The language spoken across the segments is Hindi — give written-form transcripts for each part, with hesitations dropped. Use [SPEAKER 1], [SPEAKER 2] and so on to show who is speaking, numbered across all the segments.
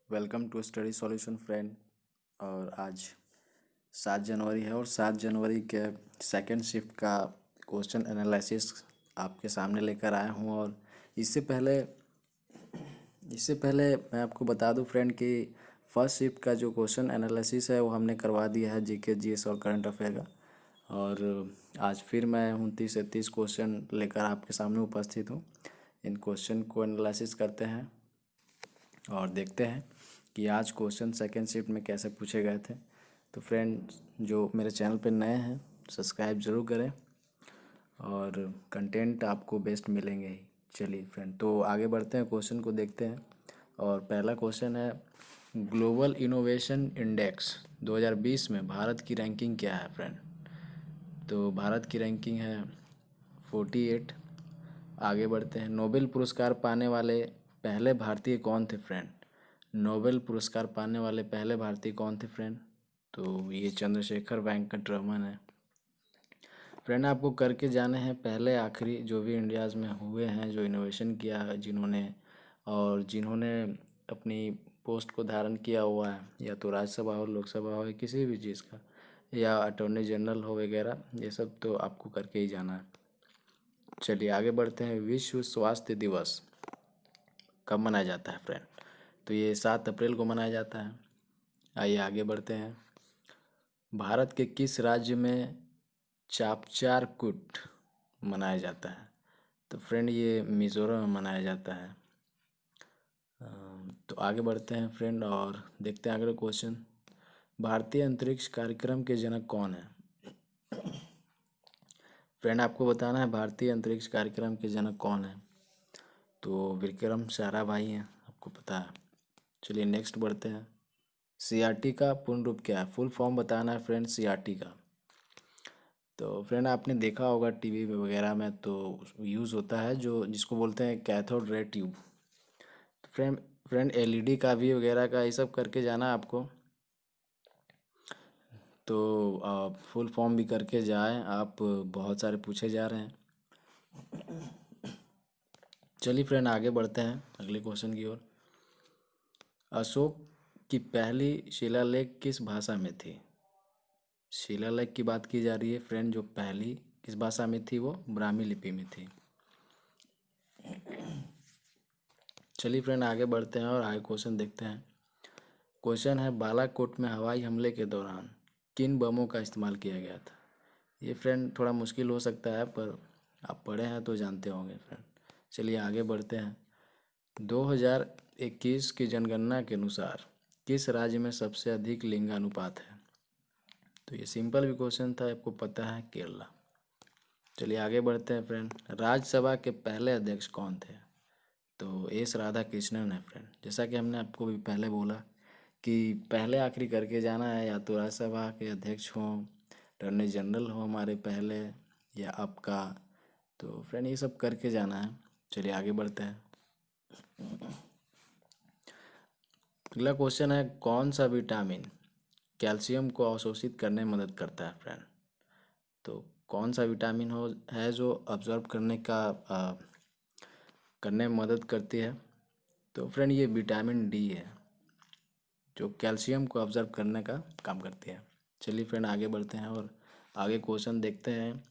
[SPEAKER 1] Welcome to study solution friend. और आज 7 जनवरी है और 7 जनवरी के सेकंड शिफ्ट का क्वेश्चन एनालिसिस आपके सामने लेकर आया हूँ। और इससे पहले इससे पहले मैं आपको बता दूं फ्रेंड कि फर्स्ट शिफ्ट का जो क्वेश्चन एनालिसिस है वो हमने करवा दिया है जीके जीएस और करंट अफेयर का। और आज फिर मैं 29 से 30 क्वेश्चन लेकर आपके सामने उपस्थित हूँ। इन क्वेश्चन को एनालिसिस करते हैं और देखते हैं कि आज क्वेश्चन सेकंड शिफ्ट में कैसे पूछे गए थे। तो फ्रेंड जो मेरे चैनल पर नए हैं सब्सक्राइब ज़रूर करें और कंटेंट आपको बेस्ट मिलेंगे ही। चलिए फ्रेंड, तो आगे बढ़ते हैं, क्वेश्चन को देखते हैं। और पहला क्वेश्चन है, ग्लोबल इनोवेशन इंडेक्स 2020 में भारत की रैंकिंग क्या है फ्रेंड। तो भारत की रैंकिंग है 48। आगे बढ़ते हैं, नोबेल पुरस्कार पाने वाले पहले भारतीय कौन थे फ्रेंड। नोबेल पुरस्कार पाने वाले पहले भारतीय कौन थे फ्रेंड। तो ये चंद्रशेखर वेंकट रमन है फ्रेंड। आपको करके जाने हैं पहले आखिरी जो भी इंडियाज़ में हुए हैं, जो इनोवेशन किया है जिन्होंने अपनी पोस्ट को धारण किया हुआ है, या तो राज्यसभा हो, लोकसभा हो, किसी भी चीज़ का, या अटॉर्नी जनरल हो वगैरह, ये सब तो आपको करके ही जाना है। चलिए आगे बढ़ते हैं, विश्व स्वास्थ्य दिवस कब मनाया जाता है फ्रेंड। तो ये 7 अप्रैल को मनाया जाता है। आइए आगे बढ़ते हैं, भारत के किस राज्य में चापचार कूट मनाया जाता है। तो फ्रेंड ये मिज़ोरम में मनाया जाता है। तो आगे बढ़ते हैं फ्रेंड और देखते हैं अगला क्वेश्चन, भारतीय अंतरिक्ष कार्यक्रम के जनक कौन है। फ्रेंड आपको बताना है भारतीय अंतरिक्ष कार्यक्रम के जनक कौन है। तो विक्रम साराभाई हैं, आपको पता है। चलिए नेक्स्ट बढ़ते हैं, सीआरटी का पूर्ण रूप क्या है, फुल फॉर्म बताना है फ्रेंड सीआरटी का। तो फ्रेंड आपने देखा होगा टीवी वगैरह में तो यूज़ होता है जो जिसको बोलते हैं कैथोड रे ट्यूब। तो फ्रेंड एलईडी का भी वगैरह का ये सब करके जाना आपको। तो फुल फॉर्म भी करके जाएं आप, बहुत सारे पूछे जा रहे हैं। चलिए फ्रेंड आगे बढ़ते हैं अगले क्वेश्चन की ओर, अशोक की पहली शिलालेख किस भाषा में थी। शिलालेख की बात की जा रही है फ्रेंड, जो पहली किस भाषा में थी, वो ब्राह्मी लिपि में थी। चलिए फ्रेंड आगे बढ़ते हैं और आगे क्वेश्चन देखते हैं। क्वेश्चन है, बालाकोट में हवाई हमले के दौरान किन बमों का इस्तेमाल किया गया था। ये फ्रेंड थोड़ा मुश्किल हो सकता है पर आप पढ़े हैं तो जानते होंगे फ्रेंड। चलिए आगे बढ़ते हैं, 2021 की जनगणना के अनुसार किस राज्य में सबसे अधिक लिंगानुपात है। तो ये सिंपल भी क्वेश्चन था, आपको पता है केरला। चलिए आगे बढ़ते हैं फ्रेंड, राज्यसभा के पहले अध्यक्ष कौन थे। तो एस राधा कृष्णन है फ्रेंड। जैसा कि हमने आपको भी पहले बोला कि पहले आखिरी करके जाना है, या तो राज्यसभा के अध्यक्ष हों, अटॉर्नी जनरल हो हमारे पहले, या आपका। तो फ्रेंड ये सब करके जाना है। चलिए आगे बढ़ते हैं, अगला क्वेश्चन है, कौन सा विटामिन कैल्शियम को अवशोषित करने में मदद करता है फ्रेंड। तो कौन सा विटामिन है जो ऑब्जर्व करने में मदद करती है। तो फ्रेंड ये विटामिन डी है जो कैल्शियम को ऑब्जर्व करने का काम करती है। चलिए फ्रेंड आगे बढ़ते हैं और आगे क्वेश्चन देखते हैं।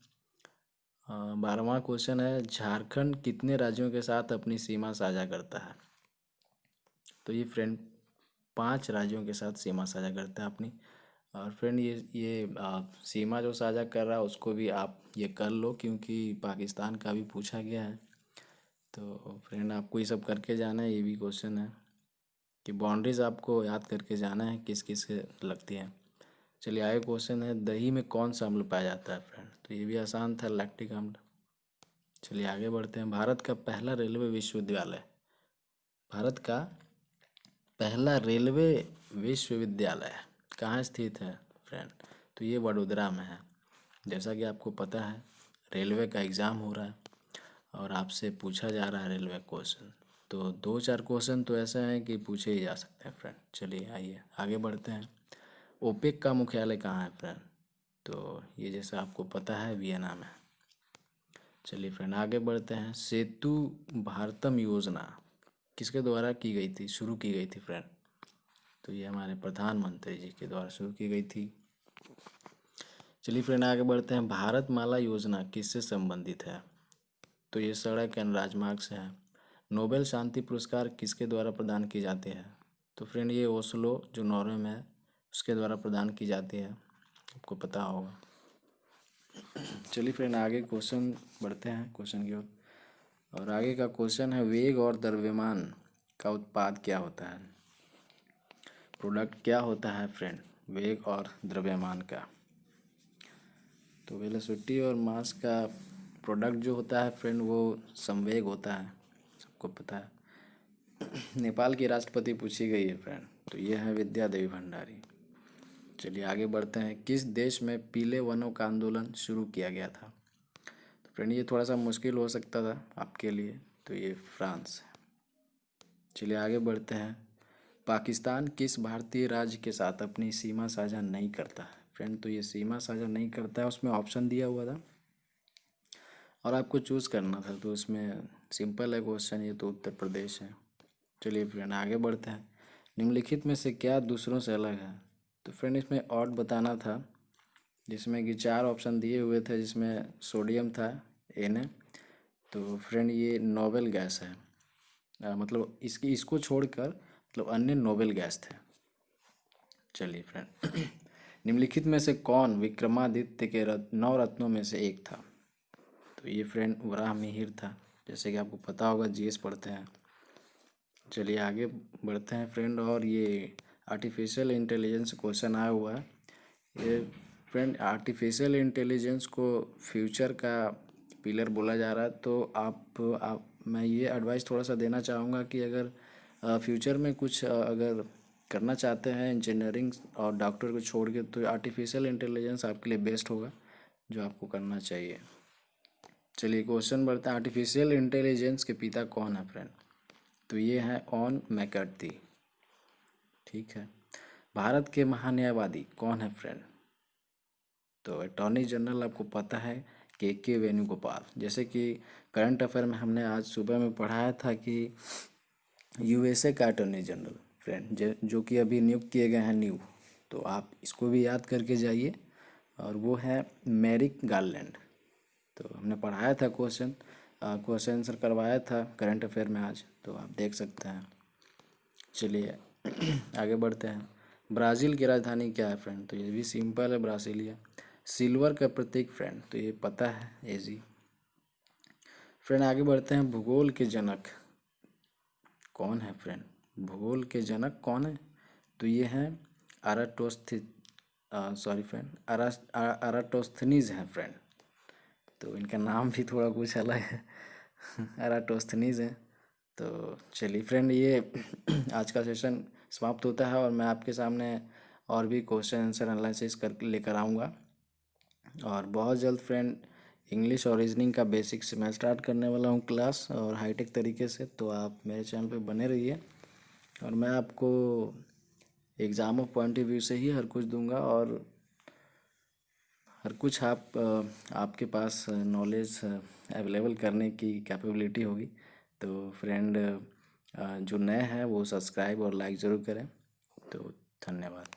[SPEAKER 1] 12वां क्वेश्चन है, झारखंड कितने राज्यों के साथ अपनी सीमा साझा करता है। तो ये फ्रेंड 5 राज्यों के साथ सीमा साझा करता है अपनी। और फ्रेंड ये सीमा जो साझा कर रहा है उसको भी आप ये कर लो, क्योंकि पाकिस्तान का भी पूछा गया है। तो फ्रेंड आपको ये सब करके जाना है, ये भी क्वेश्चन है कि बाउंड्रीज आपको याद करके जाना है किस किस से लगती है। चलिए आगे क्वेश्चन है, दही में कौन सा अम्ल पाया जाता है फ्रेंड। तो ये भी आसान था, लैक्टिक अम्ल। चलिए आगे बढ़ते हैं, भारत का पहला रेलवे विश्वविद्यालय, भारत का पहला रेलवे विश्वविद्यालय कहाँ स्थित है फ्रेंड। तो ये वडोदरा में है। जैसा कि आपको पता है रेलवे का एग्ज़ाम हो रहा है और आपसे पूछा जा रहा है रेलवे क्वेश्चन, तो 2-4 क्वेश्चन तो ऐसे हैं कि पूछे ही जा सकते हैं फ्रेंड। चलिए आइए आगे बढ़ते हैं, ओपेक का मुख्यालय कहाँ है फ्रेंड। तो ये जैसा आपको पता है वियना में। चलिए फ्रेंड आगे बढ़ते हैं, सेतु भारतम योजना किसके द्वारा की गई थी, शुरू की गई थी फ्रेंड। तो ये हमारे प्रधानमंत्री जी के द्वारा शुरू की गई थी। चलिए फ्रेंड आगे बढ़ते हैं। भारतमाला योजना किससे संबंधित है? तो ये सड़क एंड राजमार्ग से है। नोबेल शांति पुरस्कार किसके द्वारा प्रदान की जाती है? तो फ्रेंड ये ओस्लो जो नॉर्वे में है उसके द्वारा प्रदान की जाती है, आपको पता होगा। चलिए फ्रेंड आगे क्वेश्चन बढ़ते हैं क्वेश्चन की ओर। और आगे का क्वेश्चन है, वेग और द्रव्यमान का उत्पाद क्या होता है? प्रोडक्ट क्या होता है फ्रेंड वेग और द्रव्यमान का? तो वेलोसिटी और मास का प्रोडक्ट जो होता है फ्रेंड वो संवेग होता है, सबको पता है। नेपाल की राष्ट्रपति पूछी गई है फ्रेंड, तो ये है विद्या देवी भंडारी। चलिए आगे बढ़ते हैं। किस देश में पीले वनों का आंदोलन शुरू किया गया था? तो फ्रेंड ये थोड़ा सा मुश्किल हो सकता था आपके लिए, तो ये फ्रांस है। चलिए आगे बढ़ते हैं। पाकिस्तान किस भारतीय राज्य के साथ अपनी सीमा साझा नहीं करता है? फ्रेंड तो ये सीमा साझा नहीं करता है, उसमें ऑप्शन दिया हुआ था और आपको चूज़ करना था, तो इसमें सिंपल है क्वेश्चन, ये तो उत्तर प्रदेश है। चलिए फ्रेंड आगे बढ़ते हैं। निम्नलिखित में से क्या दूसरों से अलग है? तो फ्रेंड इसमें ऑड बताना था, जिसमें कि 4 ऑप्शन दिए हुए थे, जिसमें सोडियम था Na। तो फ्रेंड ये नोबेल गैस है, मतलब इसको छोड़कर मतलब अन्य नोबेल गैस थे। चलिए फ्रेंड निम्नलिखित में से कौन विक्रमादित्य के 9 रत्नों में से एक था? तो ये फ्रेंड वराह मिहिर था, जैसे कि आपको पता होगा, जीएस पढ़ते हैं। चलिए आगे बढ़ते हैं फ्रेंड। और ये आर्टिफिशियल इंटेलिजेंस क्वेश्चन आया हुआ है। ये फ्रेंड आर्टिफिशियल इंटेलिजेंस को फ्यूचर का पिलर बोला जा रहा है, तो आप मैं ये एडवाइस थोड़ा सा देना चाहूँगा कि अगर फ्यूचर में कुछ अगर करना चाहते हैं इंजीनियरिंग और डॉक्टर को छोड़ के, तो आर्टिफिशियल इंटेलिजेंस आपके लिए बेस्ट होगा, जो आपको करना चाहिए। चलिए क्वेश्चन बढ़ता है। आर्टिफिशियल इंटेलिजेंस के पिता कौन है फ्रेंड? तो ये है ऑन मैकर्टी। ठीक है। भारत के महान्यायवादी कौन है फ्रेंड? तो अटॉर्नी जनरल आपको पता है के वेणुगोपाल। जैसे कि करंट अफेयर में हमने आज सुबह में पढ़ाया था कि यूएसए का अटॉर्नी जनरल फ्रेंड जो कि अभी नियुक्त किए गए हैं न्यू, तो आप इसको भी याद करके जाइए, और वो है मैरिक गारलैंड। तो हमने पढ़ाया था क्वेश्चन आंसर करवाया था करंट अफेयर में आज, तो आप देख सकते हैं। चलिए आगे बढ़ते हैं। ब्राज़ील की राजधानी क्या है फ्रेंड? तो ये भी सिंपल है, ब्राज़ीलिया। सिल्वर का प्रतीक फ्रेंड, तो ये पता है, एजी। फ्रेंड आगे बढ़ते हैं। भूगोल के जनक कौन है फ्रेंड? भूगोल के जनक कौन है? तो ये हैं अराटोस्थनीज हैं फ्रेंड। तो इनका नाम भी थोड़ा कुछ अलग है अराटोस्थनीज है। तो चलिए फ्रेंड ये आज का सेशन समाप्त होता है, और मैं आपके सामने और भी क्वेश्चन आंसर एनालिसिस कर लेकर आऊँगा। और बहुत जल्द फ्रेंड इंग्लिश और रीजनिंग का बेसिक से मैं स्टार्ट करने वाला हूँ क्लास, और हाईटेक तरीके से, तो आप मेरे चैनल पे बने रहिए। और मैं आपको exam of point of view से ही हर कुछ दूंगा, और हर कुछ आपके पास नॉलेज अवेलेबल करने की कैपेबिलिटी होगी। तो फ्रेंड जो नए हैं वो सब्सक्राइब और लाइक ज़रूर करें। तो धन्यवाद।